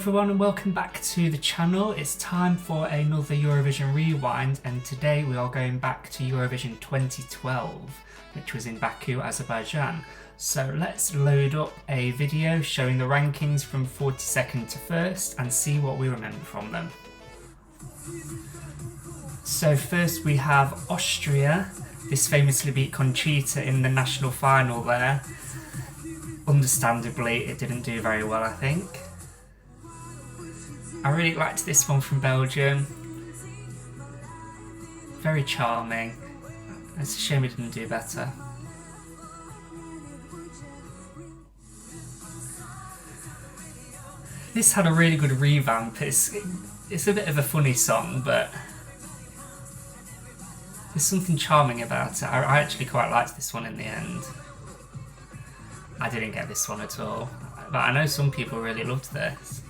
everyone and welcome back to the channel. It's time for another Eurovision Rewind, and today we are going back to Eurovision 2012, which was in Baku, Azerbaijan. So let's load up a video showing the rankings from 42nd to 1st and see what we remember from them. So first we have Austria. This famously beat Conchita in the national final there. Understandably, it didn't do very well, I think. I really liked this one from Belgium. Very charming. It's a shame it didn't do better. This had a really good revamp. It's a bit of a funny song, but there's something charming about it. I actually quite liked this one in the end. I didn't get this one at all, but I know some people really loved this.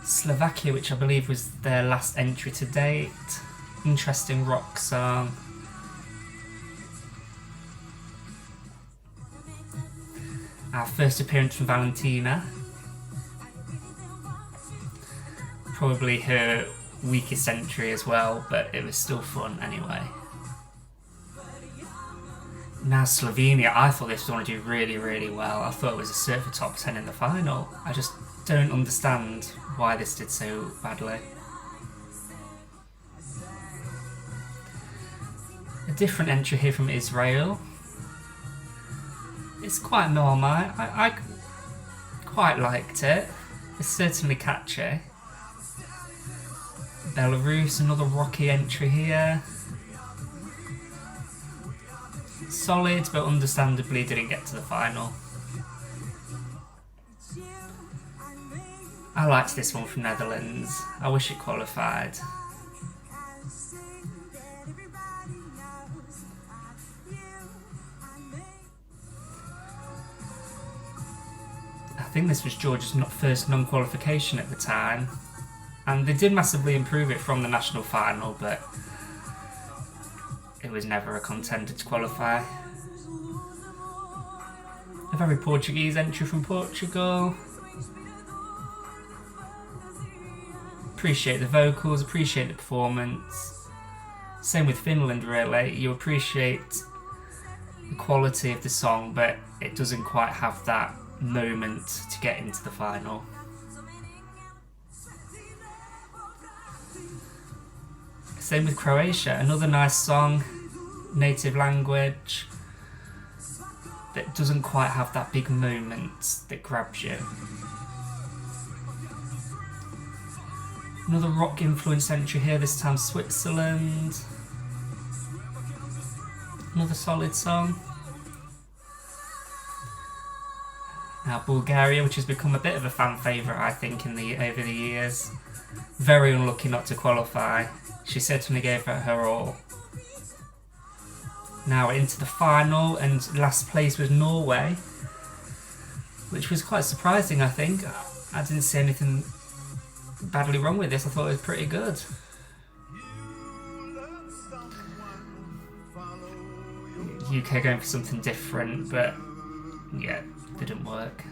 Slovakia, which I believe was their last entry to date. Interesting rock song. Our first appearance from Valentina. Probably her weakest entry as well, but it was still fun anyway. Now Slovenia, I thought this was going to do really well. I thought it was a cert for top 10 in the final. I just don't understand why this did so badly. A different entry here from Israel. It's quite normal. I quite liked it. It's certainly catchy. Belarus, another rocky entry here. Solid, but understandably didn't get to the final. I liked this one from Netherlands. I wish it qualified. I think this was Georgia's first non-qualification at the time, and they did massively improve it from the national final, but it was never a contender to qualify. A very Portuguese entry from Portugal. Appreciate the vocals, appreciate the performance. Same with Finland really, you appreciate the quality of the song, but it doesn't quite have that moment to get into the final. Same with Croatia, another nice song, native language, that doesn't quite have that big moment that grabs you. Another rock influence entry here, this time Switzerland. Another solid song. Now Bulgaria, which has become a bit of a fan favourite I think over the years. Very unlucky not to qualify. She certainly gave it her all. Now into the final, and last place was Norway, which was quite surprising I think. I didn't see anything badly wrong with this, I thought it was pretty good. UK going for something different, but yeah, didn't work.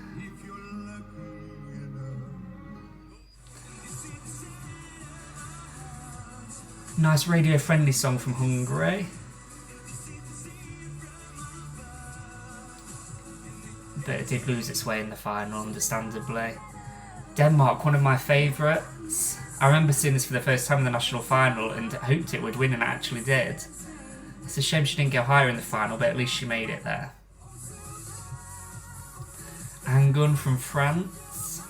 Nice radio friendly song from Hungary. But it did lose its way in the final, understandably. Denmark, one of my favourites. I remember seeing this for the first time in the national final and hoped it would win, and it actually did. It's a shame she didn't go higher in the final, but at least she made it there. Angun from France.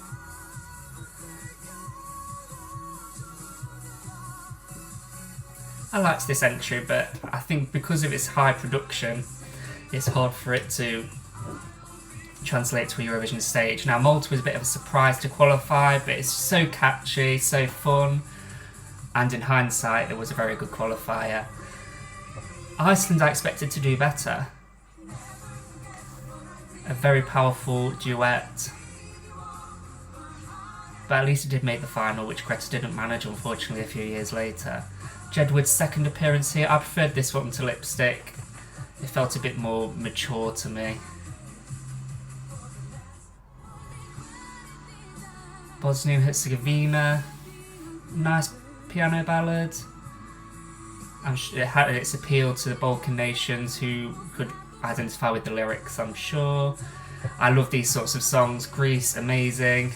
I liked this entry, but I think because of its high production, it's hard for it to translate to a Eurovision stage. Now Malta was a bit of a surprise to qualify, but it's so catchy, so fun, and in hindsight it was a very good qualifier. Iceland I expected to do better. A very powerful duet, but at least it did make the final, which Greta didn't manage unfortunately a few years later. Jedward's second appearance here, I preferred this one to Lipstick. It felt a bit more mature to me. Bosnia and Herzegovina, nice piano ballad. It had its appeal to the Balkan nations who could identify with the lyrics, I'm sure. I love these sorts of songs. Greece, amazing.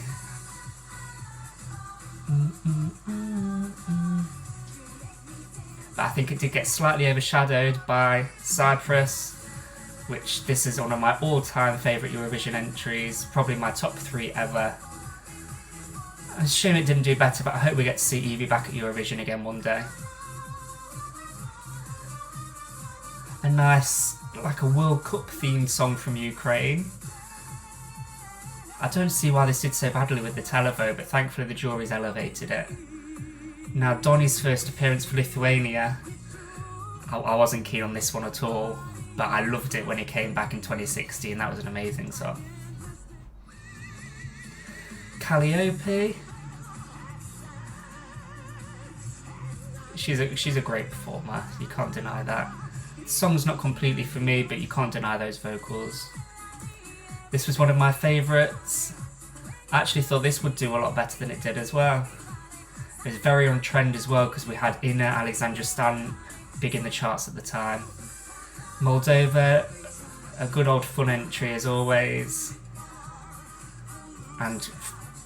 But I think it did get slightly overshadowed by Cyprus, which this is one of my all-time favourite Eurovision entries, probably my top 3 ever. It's a shame it didn't do better, but I hope we get to see Evie back at Eurovision again one day. A nice, like a World Cup themed song from Ukraine. I don't see why this did so badly with the televote, but thankfully the jury's elevated it. Now, Donny's first appearance for Lithuania, I wasn't keen on this one at all, but I loved it when he came back in 2016. That was an amazing song. Calliope. She's a great performer, you can't deny that. The song's not completely for me, but you can't deny those vocals. This was one of my favourites. I actually thought this would do a lot better than it did as well. It was very on trend as well because we had Inna Alexandra Stan big in the charts at the time. Moldova, a good old fun entry as always. And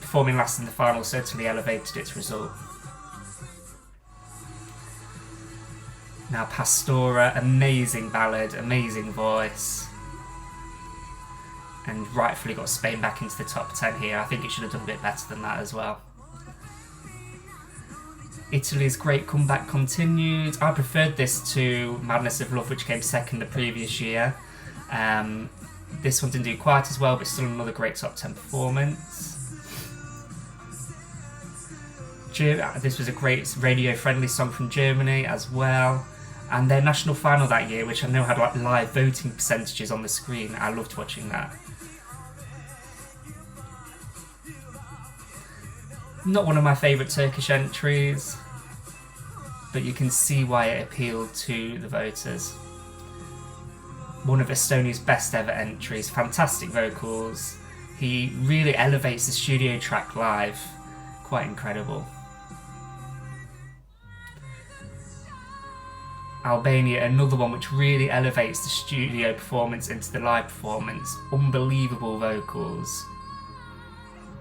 performing last in the final certainly elevated its result. Now Pastora, amazing ballad, amazing voice. And rightfully got Spain back into the top 10 here. I think it should have done a bit better than that as well. Italy's great comeback continued. I preferred this to Madness of Love, which came second the previous year. This one didn't do quite as well, but still another great top 10 performance. This was a great radio-friendly song from Germany as well. And their national final that year, which I know had like live voting percentages on the screen. I loved watching that. Not one of my favourite Turkish entries, but you can see why it appealed to the voters. One of Estonia's best ever entries, fantastic vocals. He really elevates the studio track live, quite incredible. Albania, another one which really elevates the studio performance into the live performance. Unbelievable vocals.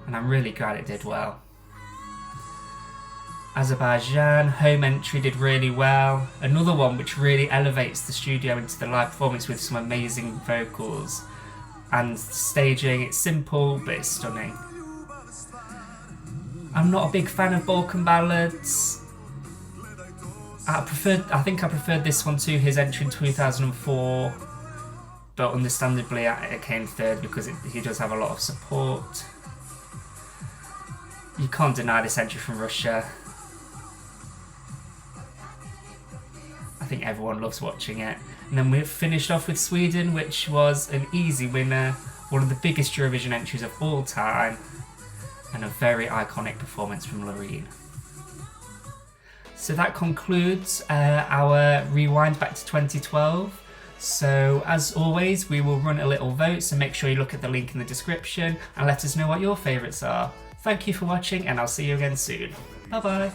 And I'm really glad it did well. Azerbaijan, home entry, did really well. Another one which really elevates the studio into the live performance with some amazing vocals. And staging, it's simple but it's stunning. I'm not a big fan of Balkan ballads. I think I preferred this one to his entry in 2004, but understandably it came third because he does have a lot of support. You can't deny this entry from Russia. I think everyone loves watching it. And then we finished off with Sweden, which was an easy winner, one of the biggest Eurovision entries of all time, and a very iconic performance from Loreen. So that concludes our rewind back to 2012. So as always, we will run a little vote, so make sure you look at the link in the description and let us know what your favourites are. Thank you for watching, and I'll see you again soon. Bye bye.